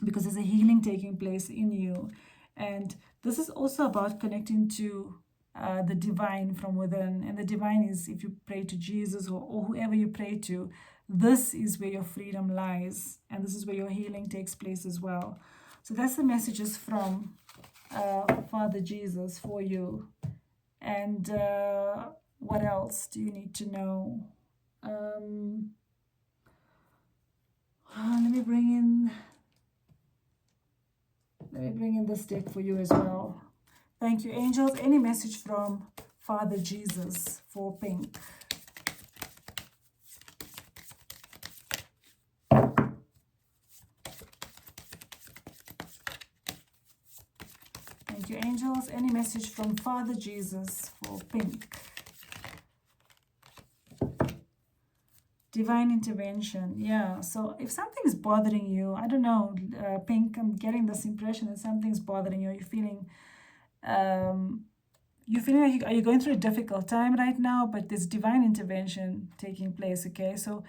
because there's a healing taking place in you. And this is also about connecting to the divine from within. And the divine is, if you pray to Jesus or whoever you pray to, this is where your freedom lies, and this is where your healing takes place as well. So that's the messages from Father Jesus for you. And what else do you need to know? Let me bring in this deck for you as well. Thank you, angels. Any message from Father Jesus for pink? Thank you, angels. Any message from Father Jesus for pink? Divine intervention. Yeah, so if something's bothering you, I don't know, pink, I'm getting this impression that something's bothering you. You're feeling like are you going through a difficult time right now, but there's divine intervention taking place, okay? So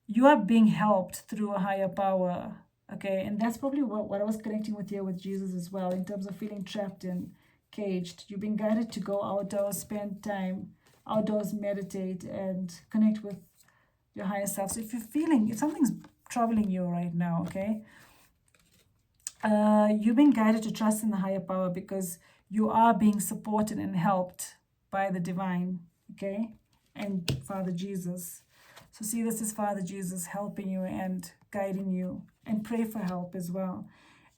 you are being helped through a higher power, okay? And that's probably what I was connecting with here with Jesus as well, in terms of feeling trapped and caged. You've been guided to go outdoors, spend time outdoors, meditate, and connect with your higher self. So if something's troubling you right now, okay, you've been guided to trust in the higher power, because you are being supported and helped by the divine, okay, and Father Jesus. So see, this is Father Jesus helping you and guiding you, and pray for help as well.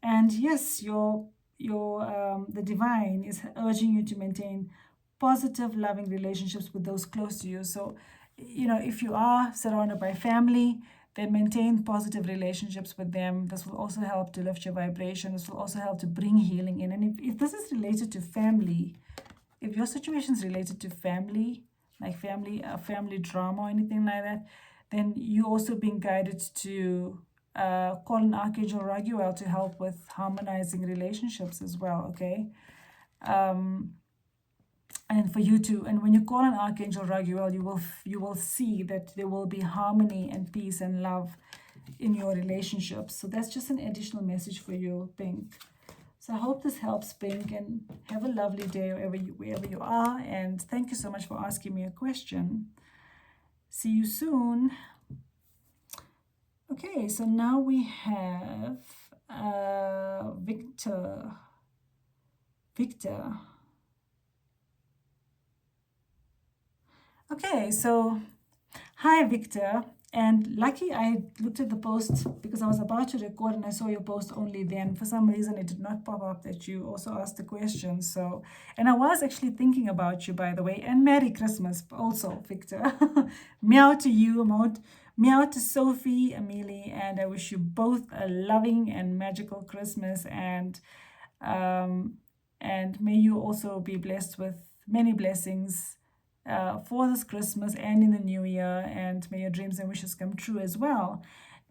And yes, the divine is urging you to maintain positive, loving relationships with those close to you. So if you are surrounded by family, Then maintain positive relationships with them. This will also help to lift your vibration. This will also help to bring healing in. And if this is related to family, if your situation is related to family, like family drama or anything like that, then you also being guided to call an Archangel Raguel to help with harmonizing relationships as well, okay? And for you to, and when you call an Archangel Raguel, you will see that there will be harmony and peace and love in your relationships. So that's just an additional message for you, Pink. So I hope this helps, Pink, and have a lovely day wherever you are. And thank you so much for asking me a question. See you soon. Okay, so now we have Victor. Okay, so hi, Victor. And lucky I looked at the post because I was about to record and I saw your post only then. For some reason, it did not pop up that you also asked the question. So, and I was actually thinking about you, by the way. And Merry Christmas also, Victor. Meow to you, meow to Sophie, Amelie, and I wish you both a loving and magical Christmas. And may you also be blessed with many blessings for this Christmas and in the new year, and may your dreams and wishes come true as well.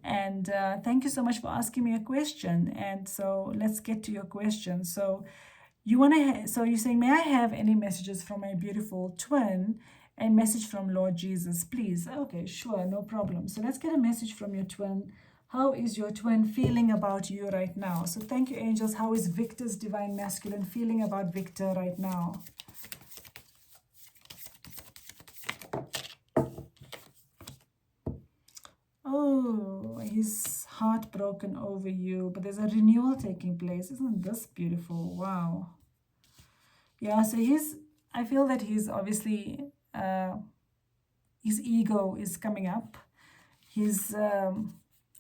And thank you so much for asking me a question. And so let's get to your question. So so you're saying, may I have any messages from my beautiful twin? A message from Lord Jesus, please. Okay, sure, no problem. So let's get a message from your twin. How is your twin feeling about you right now? So thank you, angels. How is Victor's divine masculine feeling about Victor right now? Oh, he's heartbroken over you, but there's a renewal taking place. Isn't this beautiful? Wow. Yeah, so I feel that he's obviously, his ego is coming up. He's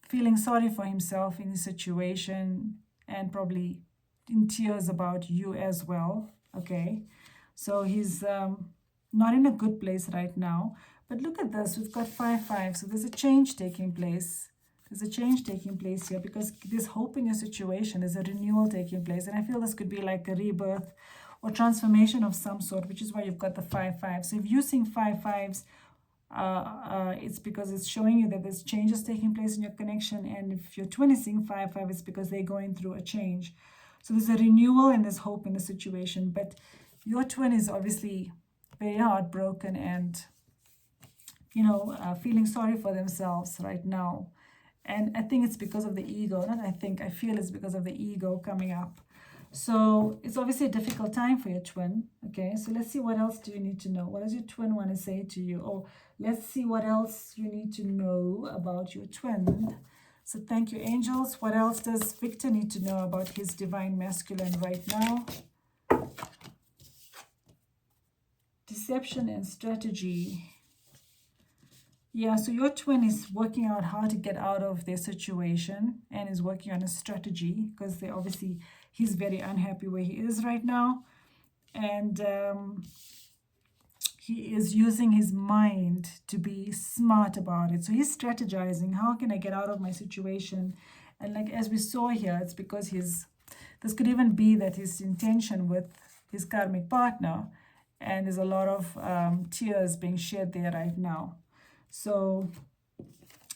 feeling sorry for himself in his situation and probably in tears about you as well, okay? So he's not in a good place right now. But look at this, we've got 5-5, so there's a change taking place. There's a change taking place here because there's hope in your situation. There's a renewal taking place. And I feel this could be like a rebirth or transformation of some sort, which is why you've got the 5-5. So if you're seeing 5-5s, it's because it's showing you that there's changes taking place in your connection. And if your twin is seeing 5-5, it's because they're going through a change. So there's a renewal and there's hope in the situation. But your twin is obviously very heartbroken and feeling sorry for themselves right now. And I think it's because of the ego. I feel it's because of the ego coming up. So it's obviously a difficult time for your twin. Okay, so let's see what else do you need to know. What does your twin want to say to you? Oh, let's see what else you need to know about your twin. So thank you, angels. What else does Victor need to know about his divine masculine right now? Deception and strategy. Yeah, so your twin is working out how to get out of their situation and is working on a strategy because he's very unhappy where he is right now. And he is using his mind to be smart about it. So he's strategizing, how can I get out of my situation? And like as we saw here, it's because this could even be that his intention with his karmic partner, and there's a lot of tears being shed there right now. So,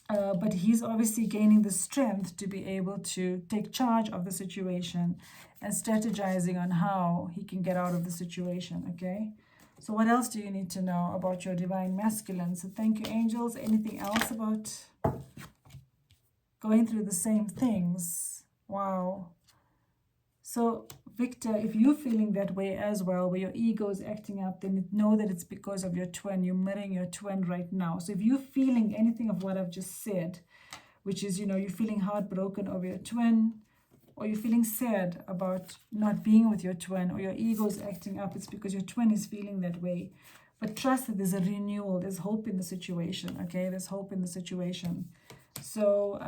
but he's obviously gaining the strength to be able to take charge of the situation and strategizing on how he can get out of the situation, okay? So what else do you need to know about your divine masculine? So thank you, angels. Anything else about going through the same things? Wow. So Victor, if you're feeling that way as well, where your ego is acting up, then know that it's because of your twin. You're mirroring your twin right now. So if you're feeling anything of what I've just said, which is, you're feeling heartbroken over your twin, or you're feeling sad about not being with your twin, or your ego is acting up, it's because your twin is feeling that way. But trust that there's a renewal. There's hope in the situation, okay? There's hope in the situation. So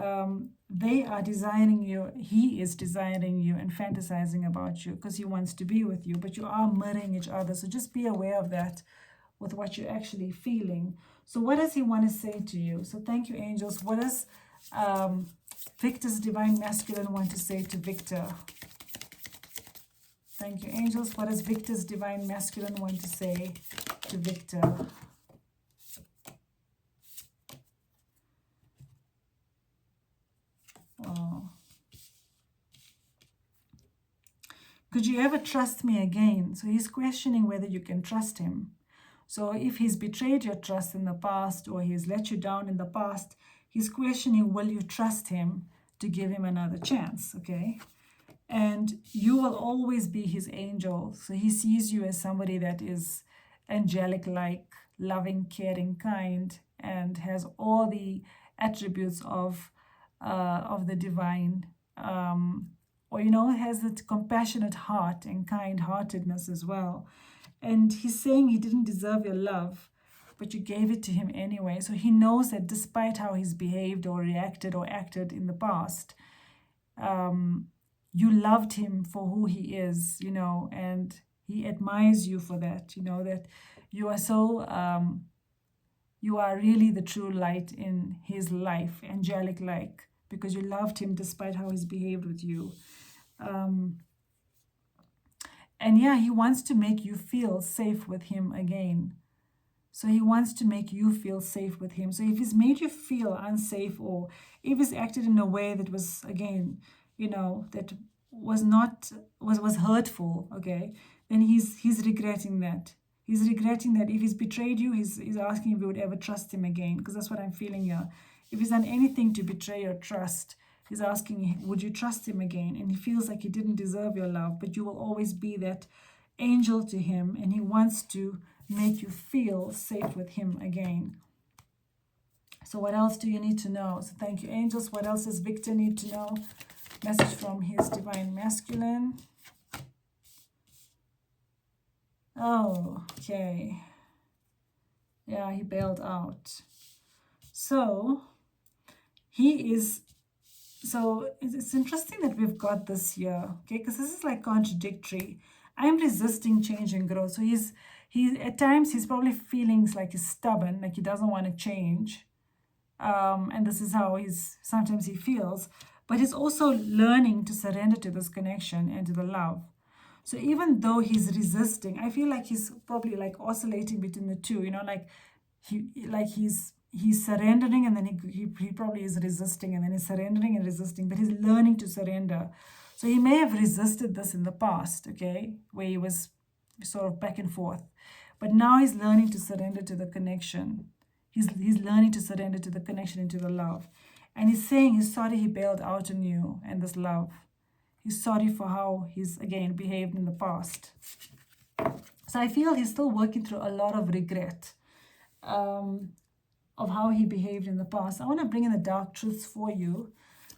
they are desiring you, he is desiring you and fantasizing about you because he wants to be with you, but you are mirroring each other. So just be aware of that with what you're actually feeling. So what does he want to say to you? So thank you, angels. What does Victor's divine masculine want to say to Victor? Thank you, angels. What does Victor's divine masculine want to say to Victor? Oh. Could you ever trust me again? So he's questioning whether you can trust him. So if he's betrayed your trust in the past, or he's let you down in the past, he's questioning, will you trust him to give him another chance, okay? And you will always be his angel. So he sees you as somebody that is angelic-like, loving, caring, kind, and has all the attributes of the divine, or has that compassionate heart and kind-heartedness as well. And he's saying he didn't deserve your love, but you gave it to him anyway. So he knows that despite how he's behaved or reacted or acted in the past, you loved him for who he is, and he admires you for that, that you are so, you are really the true light in his life, angelic-like, because you loved him despite how he's behaved with you. And yeah, he wants to make you feel safe with him again. So he wants to make you feel safe with him. So if he's made you feel unsafe, or if he's acted in a way that was, again, that was not, was hurtful, okay, then he's regretting that. He's regretting that. If he's betrayed you, he's asking if you would ever trust him again, because that's what I'm feeling here. If he's done anything to betray your trust, he's asking, would you trust him again? And he feels like he didn't deserve your love, but you will always be that angel to him, and he wants to make you feel safe with him again. So what else do you need to know? So thank you, angels. What else does Victor need to know? Message from his divine masculine. Oh, okay. Yeah, he bailed out. So it's interesting that we've got this here, okay, because this is like contradictory. I'm resisting change and growth. So he at times he's probably feeling like he's stubborn, like he doesn't want to change. And this is how sometimes he feels, but he's also learning to surrender to this connection and to the love. So even though he's resisting, I feel like he's probably like oscillating between the two, he's surrendering, and then he probably is resisting, and then he's surrendering and resisting, but he's learning to surrender. So he may have resisted this in the past, okay, where he was sort of back and forth, but now he's learning to surrender to the connection. He's learning to surrender to the connection and to the love. And he's saying he's sorry he bailed out on you and this love. He's sorry for how he's, again, behaved in the past. So I feel he's still working through a lot of regret of how he behaved in the past. I want to bring in the dark truths for you,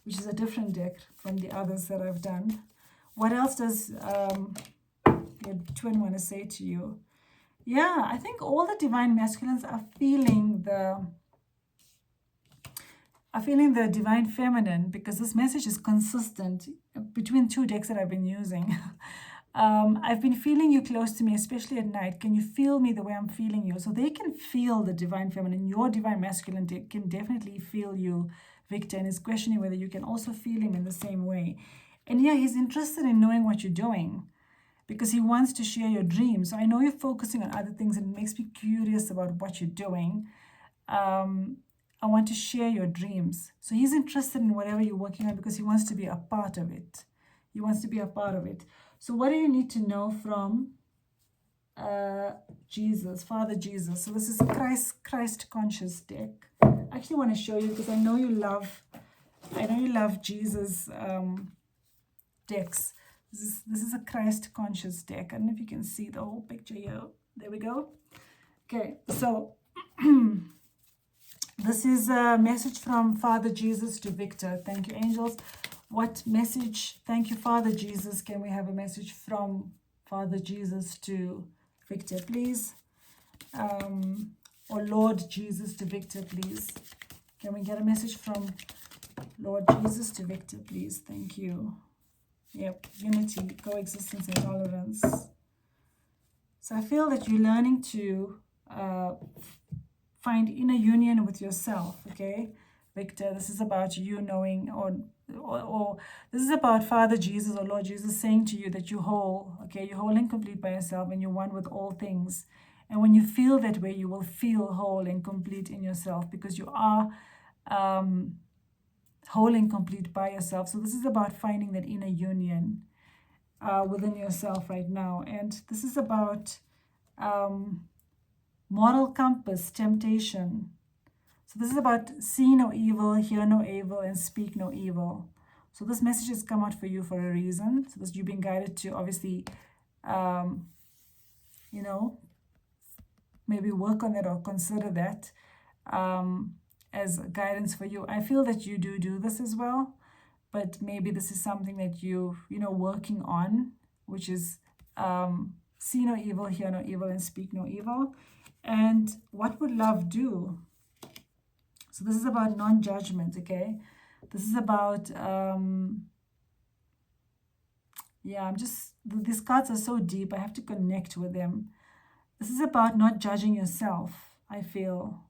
which is a different deck from the others that I've done. What else does your twin want to say to you? Yeah, I think all the divine masculines are feeling the divine feminine, because this message is consistent between two decks that I've been using. I've been feeling you close to me, especially at night. Can you feel me the way I'm feeling you? So they can feel the divine feminine. Your divine masculine can definitely feel you, Victor, and is questioning whether you can also feel him in the same way. And yeah, he's interested in knowing what you're doing, because he wants to share your dreams. So I know you're focusing on other things, and it makes me curious about what you're doing. I want to share your dreams. So he's interested in whatever you're working on, because he wants to be a part of it. He wants to be a part of it. So what do you need to know from Jesus, Father Jesus? So this is Christ conscious deck. I actually want to show you, because I know you love Jesus decks. This is a Christ conscious deck. I don't know if you can see the whole picture here. There we go. Okay, so this is a message from Father Jesus to Victor. Thank you, angels. What message? Thank you, Father Jesus. Can we have a message from Father Jesus to Victor, please? Or Lord Jesus to Victor, please. Can we get a message from Lord Jesus to Victor, please? Thank you. Yep, unity, coexistence, and tolerance. So I feel that you're learning to find inner union with yourself, okay? Victor, this is about you knowing, or this is about Father Jesus or Lord Jesus saying to you that you're whole, okay? You're whole and complete by yourself, and you're one with all things. And when you feel that way, you will feel whole and complete in yourself, because you are whole and complete by yourself. So this is about finding that inner union within yourself right now. And this is about moral compass, temptation. So this is about see no evil, hear no evil, and speak no evil. So this message has come out for you for a reason. So this, you've been guided to obviously, you know, maybe work on that or consider that as guidance for you. I feel that you do this as well, but maybe this is something that you working on, which is see no evil, hear no evil, and speak no evil. And what would love do? So this is about non-judgment, okay? This is about, yeah, these cards are so deep. I have to connect with them. This is about not judging yourself, I feel.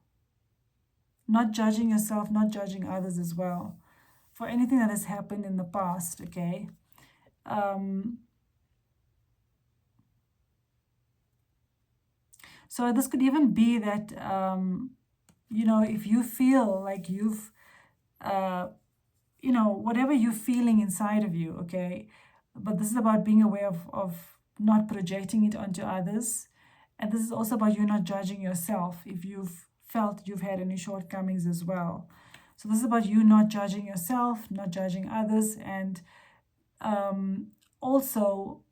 Not judging yourself, not judging others as well, for anything that has happened in the past, okay? So this could even be that, if you feel like you've, whatever you're feeling inside of you, okay? But this is about being aware of not projecting it onto others. And this is also about you not judging yourself if you've felt you've had any shortcomings as well. So this is about you not judging yourself, not judging others, and also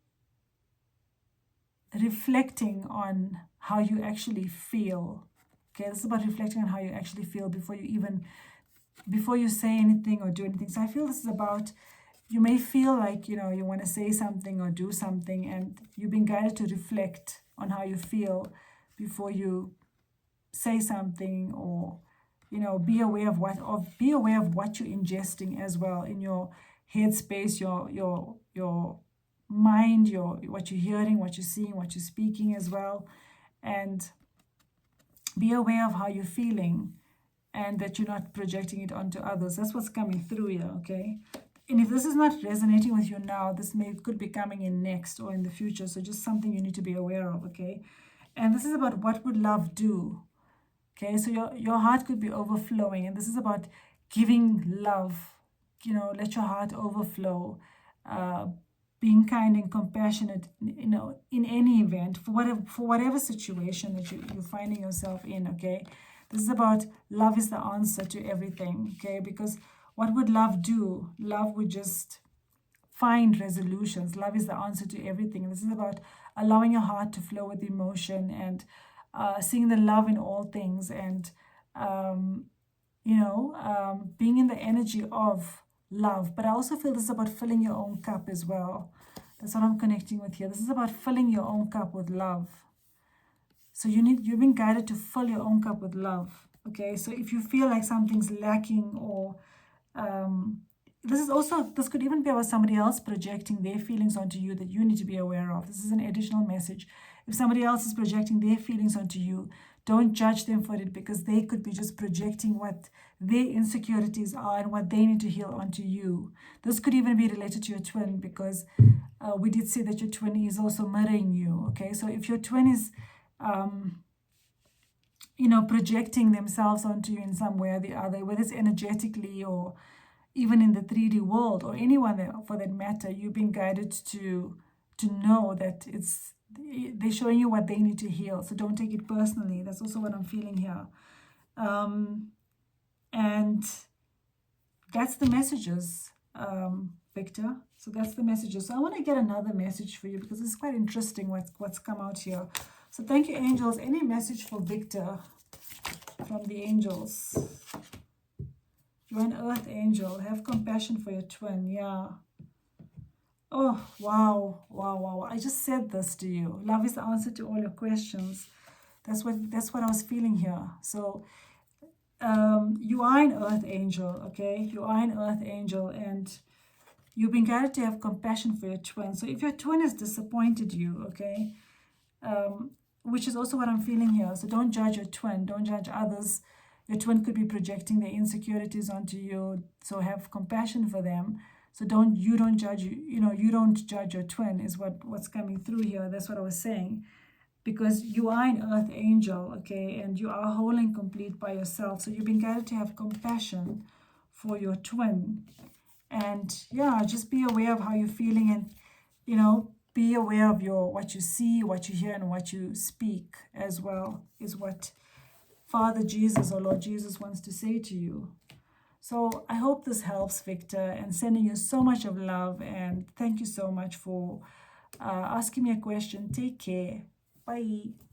reflecting on how you actually feel. Okay, this is about reflecting on how you actually feel before you say anything or do anything. So I feel this is about, you may feel like, you want to say something or do something, and you've been guided to reflect on how you feel before you say something, or, be aware of what you're ingesting as well in your headspace, your mind, what you're hearing, what you're seeing, what you're speaking as well. And be aware of how you're feeling, and that you're not projecting it onto others. That's what's coming through here, okay? And if this is not resonating with you now, could be coming in next or in the future. So just something you need to be aware of, okay? And this is about what would love do, okay? So your heart could be overflowing, and this is about giving love, let your heart overflow, being kind and compassionate, in any event, for whatever situation that you're finding yourself in, okay? This is about love is the answer to everything, okay? Because what would love do? Love would just find resolutions. Love is the answer to everything. And this is about allowing your heart to flow with emotion, and seeing the love in all things, and, being in the energy of love. But I also feel this is about filling your own cup as well. That's what I'm connecting with here. This is about filling your own cup with love. So you've been guided to fill your own cup with love. Okay, so if you feel like something's lacking, or this could even be about somebody else projecting their feelings onto you that you need to be aware of. This is an additional message. If somebody else is projecting their feelings onto you, don't judge them for it, because they could be just projecting what their insecurities are and what they need to heal onto you. This could even be related to your twin, because we did say that your twin is also mirroring you. Okay, so if your twin is projecting themselves onto you in some way or the other, whether it's energetically or even in the 3D world, or anyone for that matter, you've been guided to know that they're showing you what they need to heal. So don't take it personally. That's also what I'm feeling here. And that's the messages, Victor. So that's the messages. So I want to get another message for you, because it's quite interesting what's come out here. So thank you, angels. Any message for Victor from the angels? You're an earth angel. Have compassion for your twin. Yeah. Oh, wow. Wow, wow, wow. I just said this to you. Love is the answer to all your questions. That's what I was feeling here. So you are an earth angel, okay? You are an earth angel, and you've been guided to have compassion for your twin. So if your twin has disappointed you, okay, which is also what I'm feeling here. So don't judge your twin, don't judge others. Your twin could be projecting their insecurities onto you, so have compassion for them. So you don't judge, you don't judge your twin is what's coming through here. That's what I was saying, because you are an earth angel, okay, and you are whole and complete by yourself. So you've been guided to have compassion for your twin. And yeah, just be aware of how you're feeling, and be aware of what you see, what you hear, and what you speak as well, is what Father Jesus or Lord Jesus wants to say to you. So I hope this helps, Victor, and sending you so much of love, and thank you so much for asking me a question. Take care. Bye.